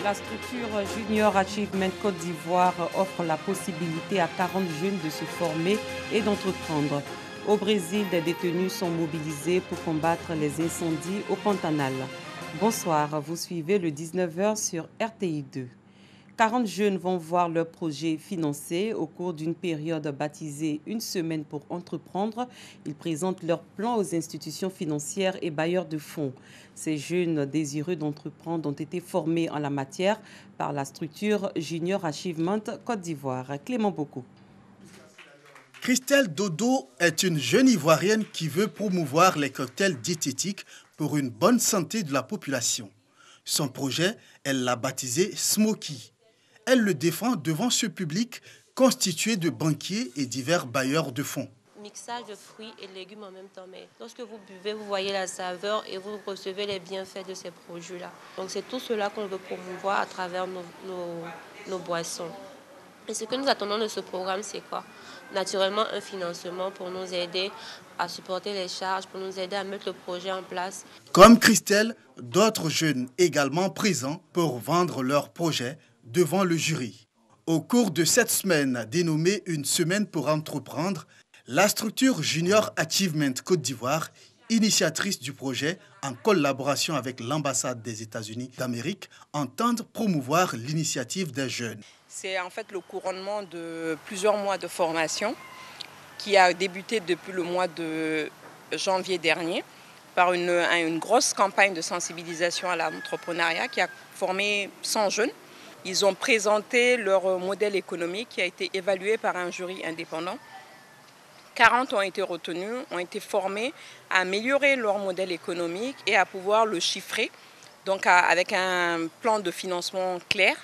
La structure Junior Achievement Côte d'Ivoire offre la possibilité à 40 jeunes de se former et d'entreprendre. Au Brésil, des détenus sont mobilisés pour combattre les incendies au Pantanal. Bonsoir, vous suivez le 19h sur RTI 2. 40 jeunes vont voir leur projet financé au cours d'une période baptisée Une semaine pour entreprendre. Ils présentent leur plan aux institutions financières et bailleurs de fonds. Ces jeunes désireux d'entreprendre ont été formés en la matière par la structure Junior Achievement Côte d'Ivoire. Clément Bocco. Christelle Dodo est une jeune Ivoirienne qui veut promouvoir les cocktails diététiques pour une bonne santé de la population. Son projet, elle l'a baptisé Smoky. Elle le défend devant ce public constitué de banquiers et divers bailleurs de fonds. Mixage de fruits et légumes en même temps. Mais lorsque vous buvez, vous voyez la saveur et vous recevez les bienfaits de ces produits-là. Donc c'est tout cela qu'on veut promouvoir à travers nos boissons. Et ce que nous attendons de ce programme, c'est quoi? Naturellement, un financement pour nous aider à supporter les charges, pour nous aider à mettre le projet en place. Comme Christelle, d'autres jeunes également présents pour vendre leur projet devant le jury. Au cours de cette semaine dénommée Une semaine pour entreprendre, la structure Junior Achievement Côte d'Ivoire, initiatrice du projet en collaboration avec l'ambassade des États-Unis d'Amérique, entend promouvoir l'initiative des jeunes. C'est en fait le couronnement de plusieurs mois de formation qui a débuté depuis le mois de janvier dernier par une grosse campagne de sensibilisation à l'entrepreneuriat qui a formé 100 jeunes. Ils ont présenté leur modèle économique qui a été évalué par un jury indépendant. 40 ont été retenus, ont été formés à améliorer leur modèle économique et à pouvoir le chiffrer, donc avec un plan de financement clair.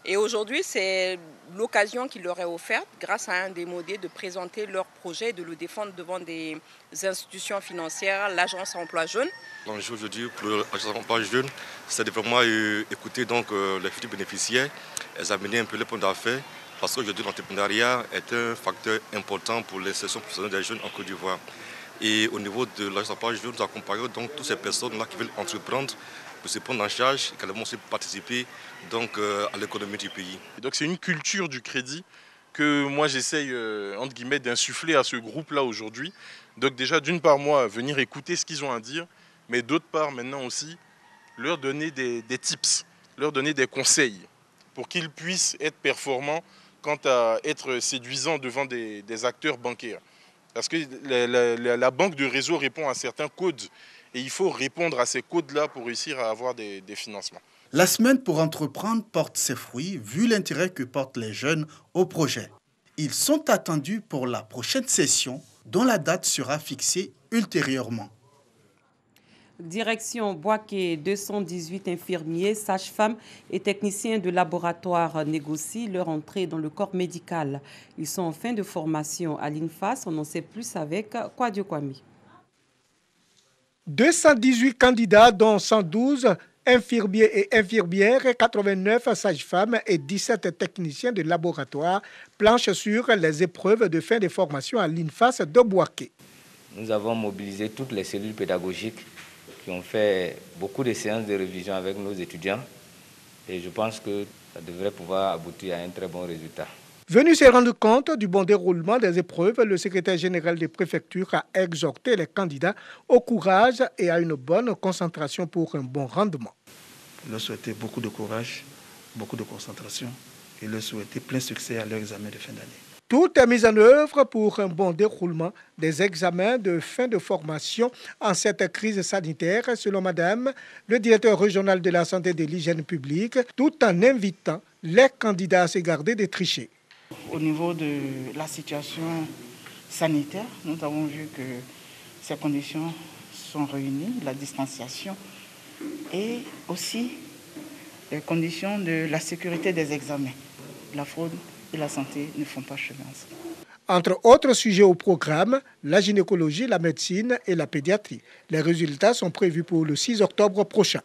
Et aujourd'hui, c'est l'occasion qui leur est offerte, grâce à un des modèles, de présenter leur projet, de le défendre devant des institutions financières, l'agence emploi jeune. L'enjeu aujourd'hui pour l'agence emploi jeune, c'est de vraiment écouter donc, les futurs bénéficiaires, examiner un peu les plans d'affaires, parce qu'aujourd'hui l'entrepreneuriat est un facteur important pour l'insertion professionnelle des jeunes en Côte d'Ivoire. Et au niveau de l'agence emploi jeune, nous accompagnons donc toutes ces personnes-là qui veulent entreprendre, pour se prendre en charge et également aussi participer donc, à l'économie du pays. Donc c'est une culture du crédit que moi j'essaye entre guillemets d'insuffler à ce groupe-là aujourd'hui. Donc déjà d'une part moi venir écouter ce qu'ils ont à dire, mais d'autre part maintenant aussi leur donner des tips, leur donner des conseils pour qu'ils puissent être performants quant à être séduisants devant des acteurs bancaires. Parce que la banque de réseau répond à certains codes et il faut répondre à ces codes-là pour réussir à avoir des financements. La semaine pour entreprendre porte ses fruits vu l'intérêt que portent les jeunes au projet. Ils sont attendus pour la prochaine session dont la date sera fixée ultérieurement. Direction Boaké, 218 infirmiers, sages-femmes et techniciens de laboratoire négocient leur entrée dans le corps médical. Ils sont en fin de formation à l'INFAS. On en sait plus avec Kwadio Kwame. 218 candidats, dont 112 infirmiers et infirmières, 89 sages-femmes et 17 techniciens de laboratoire planchent sur les épreuves de fin de formation à l'INFAS de Boaké. Nous avons mobilisé toutes les cellules pédagogiques qui ont fait beaucoup de séances de révision avec nos étudiants et je pense que ça devrait pouvoir aboutir à un très bon résultat. Venu se rendre compte du bon déroulement des épreuves, le secrétaire général des préfectures a exhorté les candidats au courage et à une bonne concentration pour un bon rendement. Je leur souhaite beaucoup de courage, beaucoup de concentration et leur souhaiter plein succès à leur examen de fin d'année. Tout est mis en œuvre pour un bon déroulement des examens de fin de formation en cette crise sanitaire, selon Madame le directeur régional de la santé et de l'hygiène publique, tout en invitant les candidats à se garder de tricher. Au niveau de la situation sanitaire, nous avons vu que ces conditions sont réunies, la distanciation et aussi les conditions de la sécurité des examens. La fraude et la santé ne font pas chemin ensemble. Entre autres sujets au programme, la gynécologie, la médecine et la pédiatrie. Les résultats sont prévus pour le 6 octobre prochain.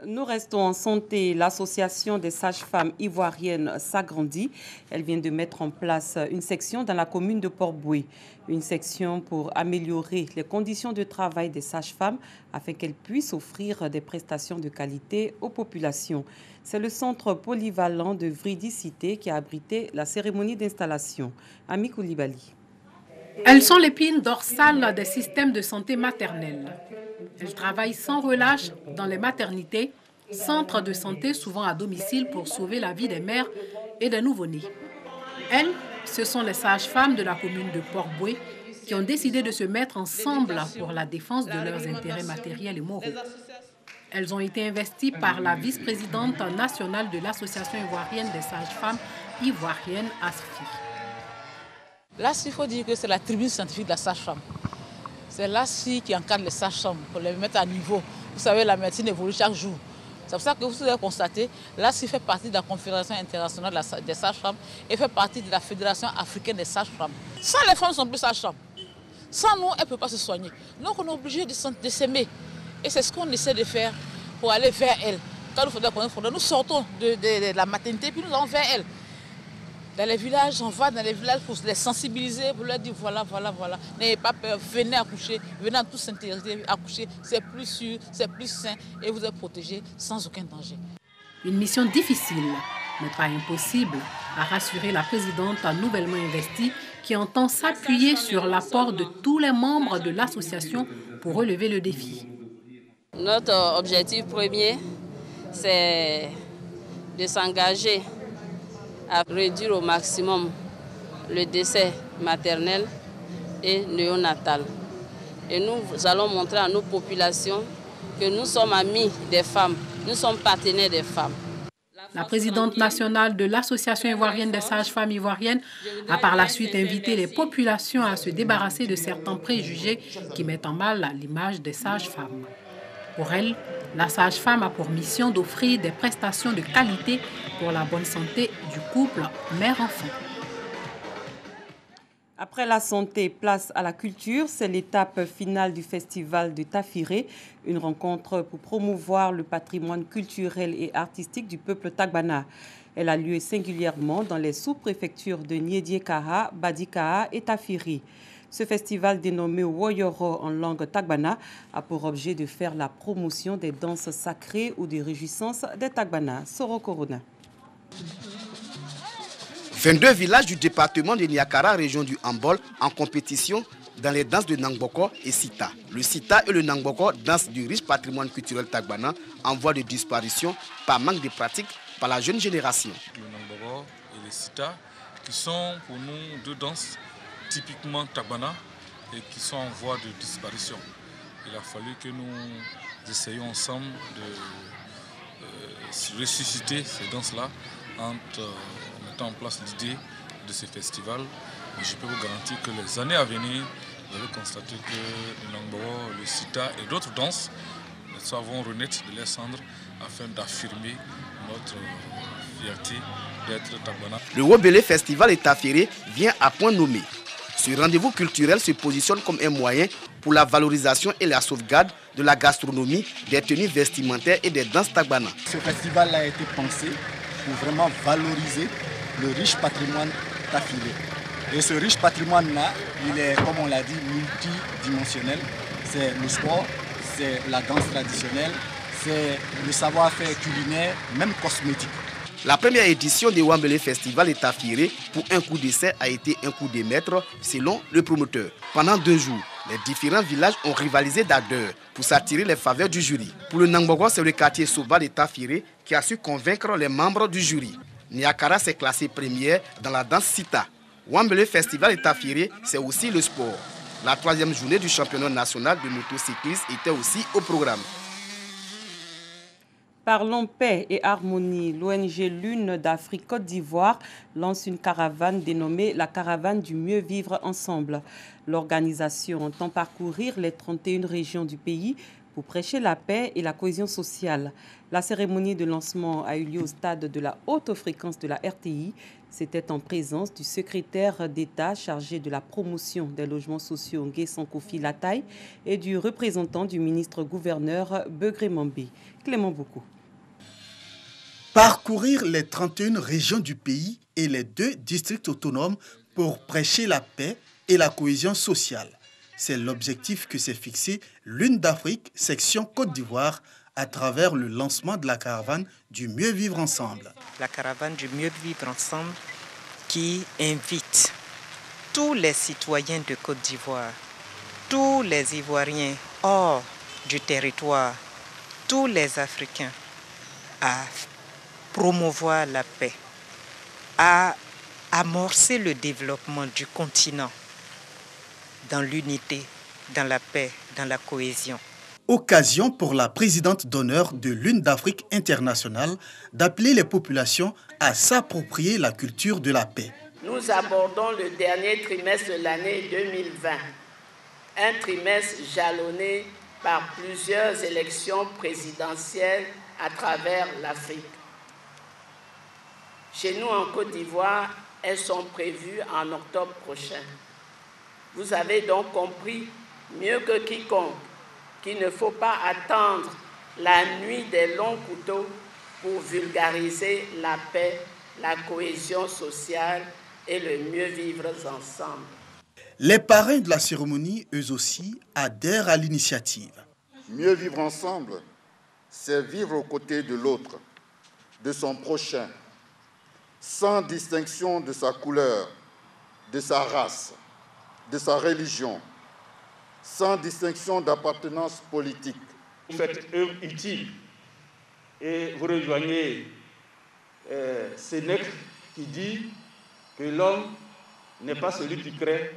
Nous restons en santé. L'association des sages-femmes ivoiriennes s'agrandit. Elle vient de mettre en place une section dans la commune de Port-Boué. Une section pour améliorer les conditions de travail des sages-femmes afin qu'elles puissent offrir des prestations de qualité aux populations. C'est le centre polyvalent de Vridicité qui a abrité la cérémonie d'installation. Ami Koulibaly. Elles sont l'épine dorsale des systèmes de santé maternelle. Elles travaillent sans relâche dans les maternités, centres de santé souvent à domicile pour sauver la vie des mères et des nouveau-nés. Elles, ce sont les sages-femmes de la commune de Port-Boué qui ont décidé de se mettre ensemble pour la défense de leurs intérêts matériels et moraux. Elles ont été investies par la vice-présidente nationale de l'Association ivoirienne des sages-femmes ivoiriennes, ASFI. Là, il faut dire que c'est la tribune scientifique de la sage-femme. C'est l'ASFI qui encadre les sages-femmes pour les mettre à niveau. Vous savez, la médecine évolue chaque jour. C'est pour ça que vous avez constaté, l'ASFI fait partie de la Confédération internationale des sages-femmes et fait partie de la Fédération africaine des sages-femmes. Sans les femmes, ne sont plus sages-femmes. Sans nous, elles ne peuvent pas se soigner. Donc on est obligé de s'aimer. Et c'est ce qu'on essaie de faire pour aller vers elles. Quand nous sortons de la maternité, puis nous allons vers elles. Dans les villages, on va dans les villages pour les sensibiliser, pour leur dire voilà. N'ayez pas peur, venez accoucher, venez tous s'intéresser, accoucher, c'est plus sûr, c'est plus sain et vous êtes protégés sans aucun danger. Une mission difficile, mais pas impossible, a rassuré la présidente nouvellement investie qui entend s'appuyer sur l'apport de tous les membres de l'association pour relever le défi. Notre objectif premier, c'est de s'engager à réduire au maximum le décès maternel et néonatal. Et nous allons montrer à nos populations que nous sommes amis des femmes, nous sommes partenaires des femmes. La présidente nationale de l'Association ivoirienne des sages-femmes ivoiriennes a par la suite invité les populations à se débarrasser de certains préjugés qui mettent en mal l'image des sages-femmes. Pour elle, la sage-femme a pour mission d'offrir des prestations de qualité pour la bonne santé du couple mère-enfant. Après la santé, place à la culture. C'est l'étape finale du festival de Tafiré, une rencontre pour promouvoir le patrimoine culturel et artistique du peuple tagbana. Elle a lieu singulièrement dans les sous-préfectures de Niédié-Kaha, Badi-Kaha et Tafiri. Ce festival dénommé Woyoro en langue tagbana a pour objet de faire la promotion des danses sacrées ou des réjouissances des tagbana. Soro Corona. 22 villages du département de Niakara, région du Hambol, en compétition dans les danses de Nangboko et Sita. Le Sita et le Nangboko, danses du riche patrimoine culturel tagbana, en voie de disparition par manque de pratique par la jeune génération. Le Nangboko et le Sita, qui sont pour nous deux danses typiquement tagbana et qui sont en voie de disparition. Il a fallu que nous essayions ensemble de ressusciter ces danses-là en mettant en place l'idée de ce festival. Et je peux vous garantir que les années à venir, vous allez constater que le Nangboko, le Sita et d'autres danses vont renaître de leurs cendres afin d'affirmer notre fierté d'être tagbana. Le Wobélé Festival et Tafiré vient à point nommé. Ce rendez-vous culturel se positionne comme un moyen pour la valorisation et la sauvegarde de la gastronomie, des tenues vestimentaires et des danses tagbana. Ce festival a été pensé pour vraiment valoriser le riche patrimoine tafiré. Et ce riche patrimoine-là, il est, comme on l'a dit, multidimensionnel. C'est le sport, c'est la danse traditionnelle, c'est le savoir-faire culinaire, même cosmétique. La première édition du Wambélé Festival et Tafiré pour un coup d'essai a été un coup de maître selon le promoteur. Pendant 2 jours, les différents villages ont rivalisé d'ardeur pour s'attirer les faveurs du jury. Pour le Nangboko, c'est le quartier Soba de Tafiré qui a su convaincre les membres du jury. Niakara s'est classé première dans la danse Sita. Wambélé Festival et Tafiré, c'est aussi le sport. La 3e journée du championnat national de motocyclisme était aussi au programme. Parlons paix et harmonie. L'ONG Lune d'Afrique Côte d'Ivoire lance une caravane dénommée la caravane du mieux vivre ensemble. L'organisation entend parcourir les 31 régions du pays pour prêcher la paix et la cohésion sociale. La cérémonie de lancement a eu lieu au stade de la haute fréquence de la RTI. C'était en présence du secrétaire d'État chargé de la promotion des logements sociaux Nguessan Kofi Lataï et du représentant du ministre-gouverneur Begré Mambé. Clément Boukou. Parcourir les 31 régions du pays et les 2 districts autonomes pour prêcher la paix et la cohésion sociale. C'est l'objectif que s'est fixé l'Une d'Afrique, section Côte d'Ivoire, à travers le lancement de la caravane du Mieux Vivre Ensemble. La caravane du Mieux Vivre Ensemble qui invite tous les citoyens de Côte d'Ivoire, tous les Ivoiriens hors du territoire, tous les Africains à promouvoir la paix, à amorcer le développement du continent dans l'unité, dans la paix, dans la cohésion. Occasion pour la présidente d'honneur de l'Une d'Afrique internationale d'appeler les populations à s'approprier la culture de la paix. Nous abordons le dernier trimestre de l'année 2020, un trimestre jalonné par plusieurs élections présidentielles à travers l'Afrique. Chez nous en Côte d'Ivoire, elles sont prévues en octobre prochain. Vous avez donc compris mieux que quiconque qu'il ne faut pas attendre la nuit des longs couteaux pour vulgariser la paix, la cohésion sociale et le mieux vivre ensemble. Les parrains de la cérémonie, eux aussi, adhèrent à l'initiative. Mieux vivre ensemble, c'est vivre aux côtés de l'autre, de son prochain, sans distinction de sa couleur, de sa race, de sa religion, sans distinction d'appartenance politique. Vous faites œuvre utile et vous rejoignez Sénèque qui dit que l'homme n'est pas celui qui crée,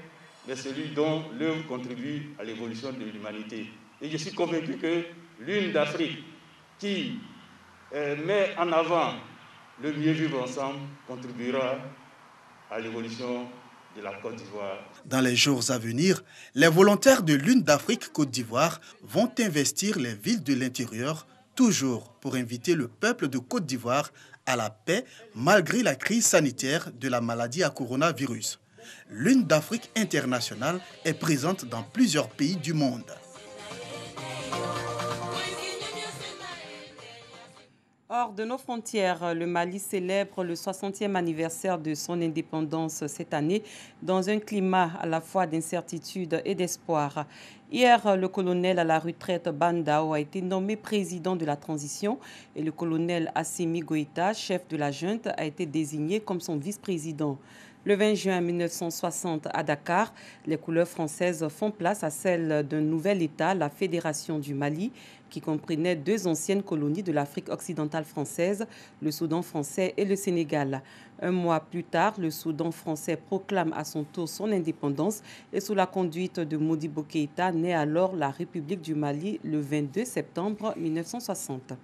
mais celui dont l'œuvre contribue à l'évolution de l'humanité. Et je suis convaincu que l'Une d'Afrique qui met en avant le mieux vivre ensemble contribuera à l'évolution de la Côte d'Ivoire. Dans les jours à venir, les volontaires de l'Une d'Afrique Côte d'Ivoire vont investir les villes de l'intérieur, toujours pour inviter le peuple de Côte d'Ivoire à la paix malgré la crise sanitaire de la maladie à coronavirus. L'Une d'Afrique internationale est présente dans plusieurs pays du monde. Hors de nos frontières, le Mali célèbre le 60e anniversaire de son indépendance cette année dans un climat à la fois d'incertitude et d'espoir. Hier, le colonel à la retraite Bandao a été nommé président de la transition et le colonel Assimi Goïta, chef de la junte, a été désigné comme son vice-président. Le 20 juin 1960, à Dakar, les couleurs françaises font place à celles d'un nouvel État, la Fédération du Mali, qui comprenait 2 anciennes colonies de l'Afrique occidentale française, le Soudan français et le Sénégal. Un mois plus tard, le Soudan français proclame à son tour son indépendance et sous la conduite de Modibo Keïta naît alors la République du Mali le 22 septembre 1960.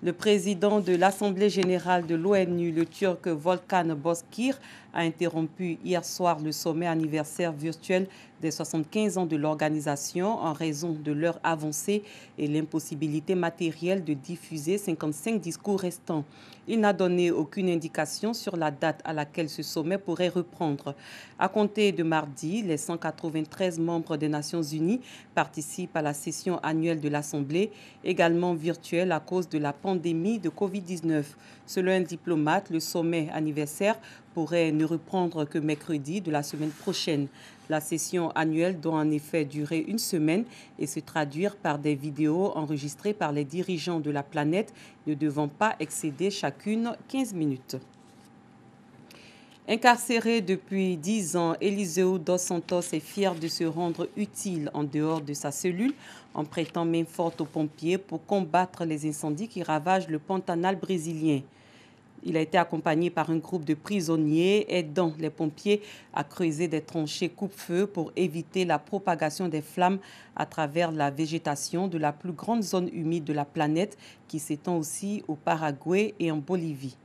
Le président de l'Assemblée générale de l'ONU, le Turc Volkan Bozkır, a interrompu hier soir le sommet anniversaire virtuel des 75 ans de l'organisation en raison de l'heure avancée et l'impossibilité matérielle de diffuser 55 discours restants. Il n'a donné aucune indication sur la date à laquelle ce sommet pourrait reprendre. À compter de mardi, les 193 membres des Nations Unies participent à la session annuelle de l'Assemblée, également virtuelle à cause de la pandémie de Covid-19. Selon un diplomate, le sommet anniversaire pourrait ne reprendre que mercredi de la semaine prochaine. La session annuelle doit en effet durer une semaine et se traduire par des vidéos enregistrées par les dirigeants de la planète, ne devant pas excéder chacune 15 minutes. Incarcéré depuis 10 ans, Eliseu dos Santos est fier de se rendre utile en dehors de sa cellule en prêtant main forte aux pompiers pour combattre les incendies qui ravagent le Pantanal brésilien. Il a été accompagné par un groupe de prisonniers aidant les pompiers à creuser des tranchées coupe-feu pour éviter la propagation des flammes à travers la végétation de la plus grande zone humide de la planète qui s'étend aussi au Paraguay et en Bolivie.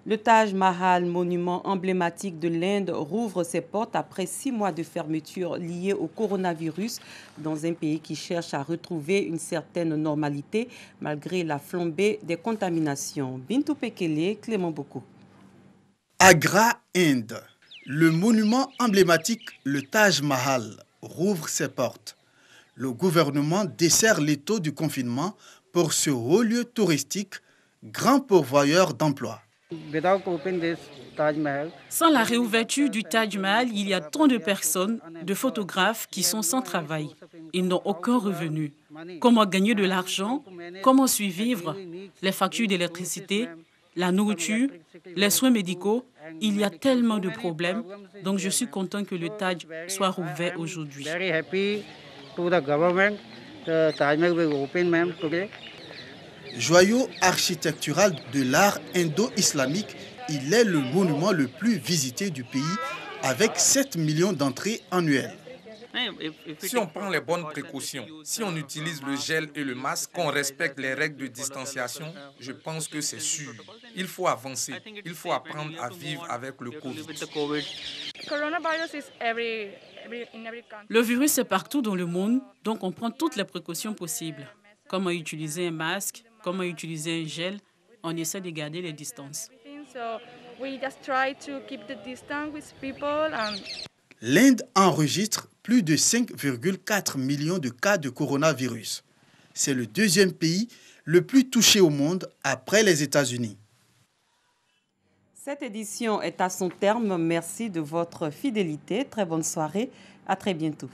Le Taj Mahal, monument emblématique de l'Inde, rouvre ses portes après 6 mois de fermeture liée au coronavirus dans un pays qui cherche à retrouver une certaine normalité malgré la flambée des contaminations. Bintou Pekele, Clément Boko. Agra, Inde. Le monument emblématique, le Taj Mahal, rouvre ses portes. Le gouvernement desserre l'étau du confinement pour ce haut lieu touristique, grand pourvoyeur d'emplois. Sans la réouverture du Taj Mahal, il y a tant de personnes, de photographes qui sont sans travail. Ils n'ont aucun revenu. Comment gagner de l'argent? Comment survivre? Les factures d'électricité, la nourriture, les soins médicaux, il y a tellement de problèmes. Donc je suis content que le Taj soit rouvert aujourd'hui. Joyau architectural de l'art indo-islamique, il est le monument le plus visité du pays avec 7 millions d'entrées annuelles. Si on prend les bonnes précautions, si on utilise le gel et le masque, qu'on respecte les règles de distanciation, je pense que c'est sûr. Il faut avancer, il faut apprendre à vivre avec le Covid. Le virus est partout dans le monde, donc on prend toutes les précautions possibles. Comment utiliser un masque, comment utiliser un gel, on essaie de garder les distances. L'Inde enregistre plus de 5,4 millions de cas de coronavirus. C'est le deuxième pays le plus touché au monde après les États-Unis. Cette édition est à son terme. Merci de votre fidélité. Très bonne soirée. À très bientôt.